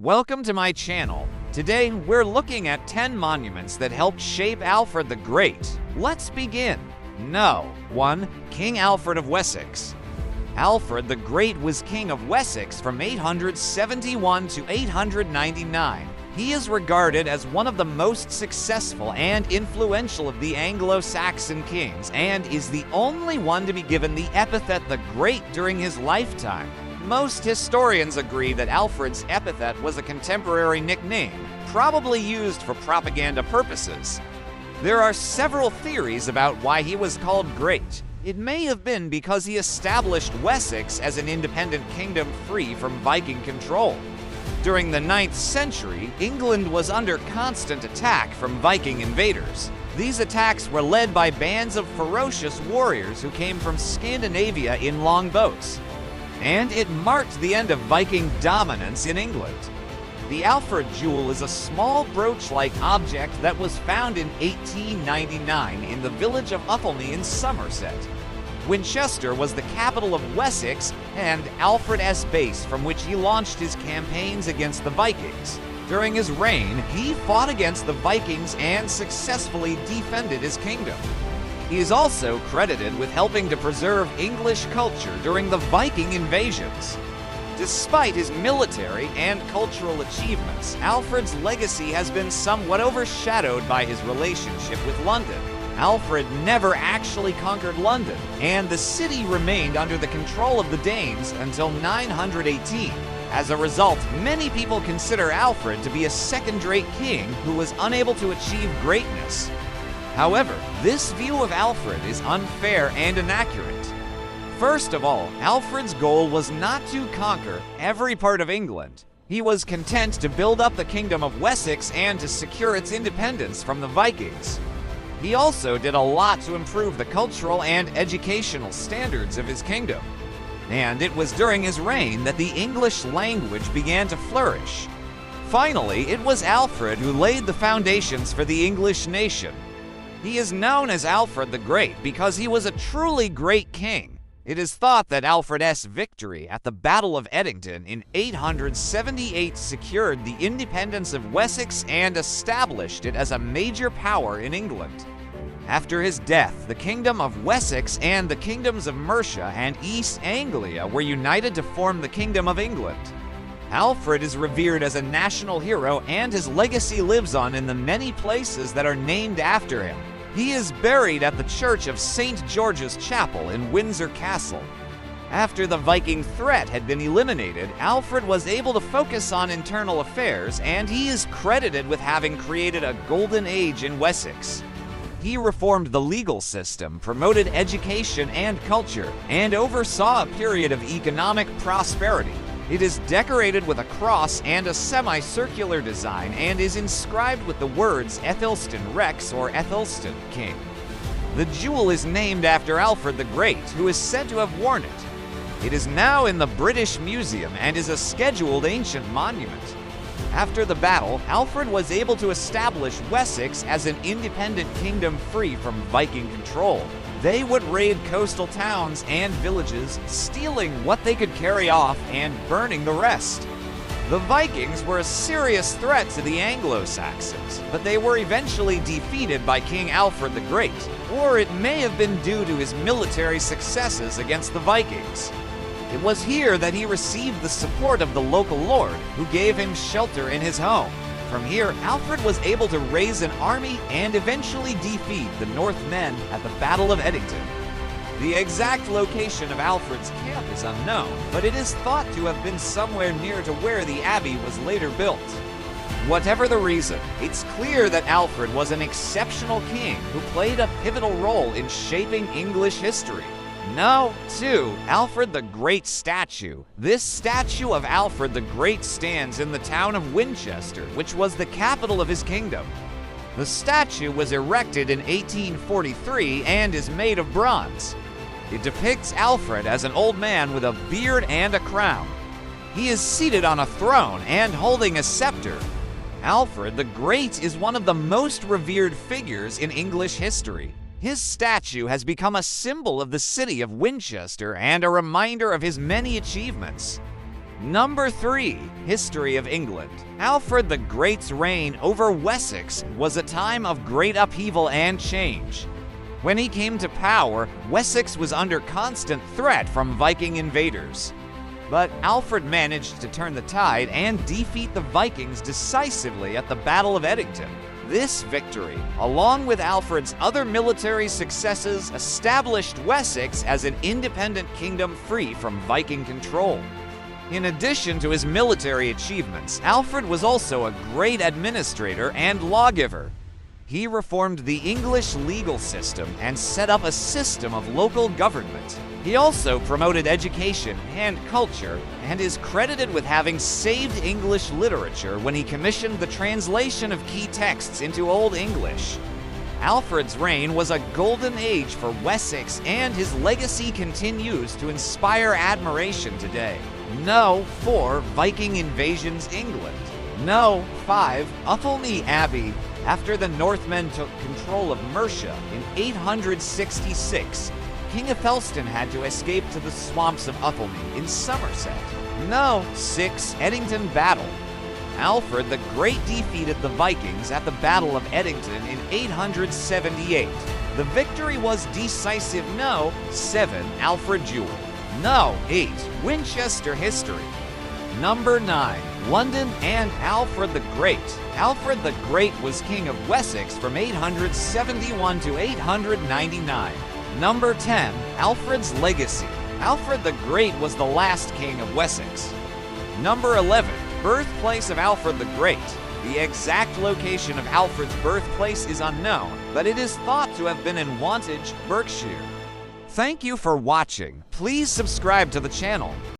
Welcome to my channel. Today, we're looking at 10 monuments that helped shape Alfred the Great. Let's begin. 1. King Alfred of Wessex. Alfred the Great was king of Wessex from 871 to 899. He is regarded as one of the most successful and influential of the Anglo-Saxon kings and is the only one to be given the epithet the Great during his lifetime. Most historians agree that Alfred's epithet was a contemporary nickname, probably used for propaganda purposes. There are several theories about why he was called Great. It may have been because he established Wessex as an independent kingdom free from Viking control. During the 9th century, England was under constant attack from Viking invaders. These attacks were led by bands of ferocious warriors who came from Scandinavia in longboats. And it marked the end of Viking dominance in England. The Alfred jewel is a small brooch-like object that was found in 1899 in the village of Athelney in Somerset. Winchester was the capital of Wessex and Alfred's base from which he launched his campaigns against the Vikings. During his reign, he fought against the Vikings and successfully defended his kingdom. He is also credited with helping to preserve English culture during the Viking invasions. Despite his military and cultural achievements, Alfred's legacy has been somewhat overshadowed by his relationship with London. Alfred never actually conquered London, and the city remained under the control of the Danes until 918. As a result, many people consider Alfred to be a second-rate king who was unable to achieve greatness. However, this view of Alfred is unfair and inaccurate. First of all, Alfred's goal was not to conquer every part of England. He was content to build up the kingdom of Wessex and to secure its independence from the Vikings. He also did a lot to improve the cultural and educational standards of his kingdom. And it was during his reign that the English language began to flourish. Finally, it was Alfred who laid the foundations for the English nation. He is known as Alfred the Great because he was a truly great king. It is thought that Alfred's victory at the Battle of Edington in 878 secured the independence of Wessex and established it as a major power in England. After his death, the Kingdom of Wessex and the Kingdoms of Mercia and East Anglia were united to form the Kingdom of England. Alfred is revered as a national hero and his legacy lives on in the many places that are named after him. He is buried at the Church of St. George's Chapel in Windsor Castle. After the Viking threat had been eliminated, Alfred was able to focus on internal affairs, and he is credited with having created a golden age in Wessex. He reformed the legal system, promoted education and culture, and oversaw a period of economic prosperity. It is decorated with a cross and a semicircular design and is inscribed with the words Ethelstan Rex or Ethelstan King. The jewel is named after Alfred the Great, who is said to have worn it. It is now in the British Museum and is a scheduled ancient monument. After the battle, Alfred was able to establish Wessex as an independent kingdom free from Viking control. They would raid coastal towns and villages, stealing what they could carry off and burning the rest. The Vikings were a serious threat to the Anglo-Saxons, but they were eventually defeated by King Alfred the Great, or it may have been due to his military successes against the Vikings. It was here that he received the support of the local lord, who gave him shelter in his home. From here, Alfred was able to raise an army and eventually defeat the Northmen at the Battle of Edington. The exact location of Alfred's camp is unknown, but it is thought to have been somewhere near to where the abbey was later built. Whatever the reason, it's clear that Alfred was an exceptional king who played a pivotal role in shaping English history. 2. Alfred the Great statue. This statue of Alfred the Great stands in the town of Winchester, which was the capital of his kingdom. The statue was erected in 1843 and is made of bronze. It depicts Alfred as an old man with a beard and a crown. He is seated on a throne and holding a scepter. Alfred the Great is one of the most revered figures in English history. His statue has become a symbol of the city of Winchester and a reminder of his many achievements. Number 3. History of England. Alfred the Great's reign over Wessex was a time of great upheaval and change. When he came to power, Wessex was under constant threat from Viking invaders. But Alfred managed to turn the tide and defeat the Vikings decisively at the Battle of Edington. This victory, along with Alfred's other military successes, established Wessex as an independent kingdom free from Viking control. In addition to his military achievements, Alfred was also a great administrator and lawgiver. He reformed the English legal system and set up a system of local government. He also promoted education and culture, and is credited with having saved English literature when he commissioned the translation of key texts into Old English. Alfred's reign was a golden age for Wessex, and his legacy continues to inspire admiration today. No. 4. Viking invasions England. No. 5. Athelney Abbey. After the Northmen took control of Mercia in 866, King Aethelstan had to escape to the swamps of Athelney in Somerset. No. 6. Edington Battle. Alfred the Great defeated the Vikings at the Battle of Edington in 878. The victory was decisive. No. 7. Alfred Jewel. No. 8. Winchester History. Number 9. London and Alfred the Great. Alfred the Great was king of Wessex from 871 to 899. Number 10. Alfred's legacy. Alfred the Great was the last king of Wessex. Number 11. Birthplace of Alfred the Great. The exact location of Alfred's birthplace is unknown, but it is thought to have been in Wantage, Berkshire. Thank you for watching. Please subscribe to the channel.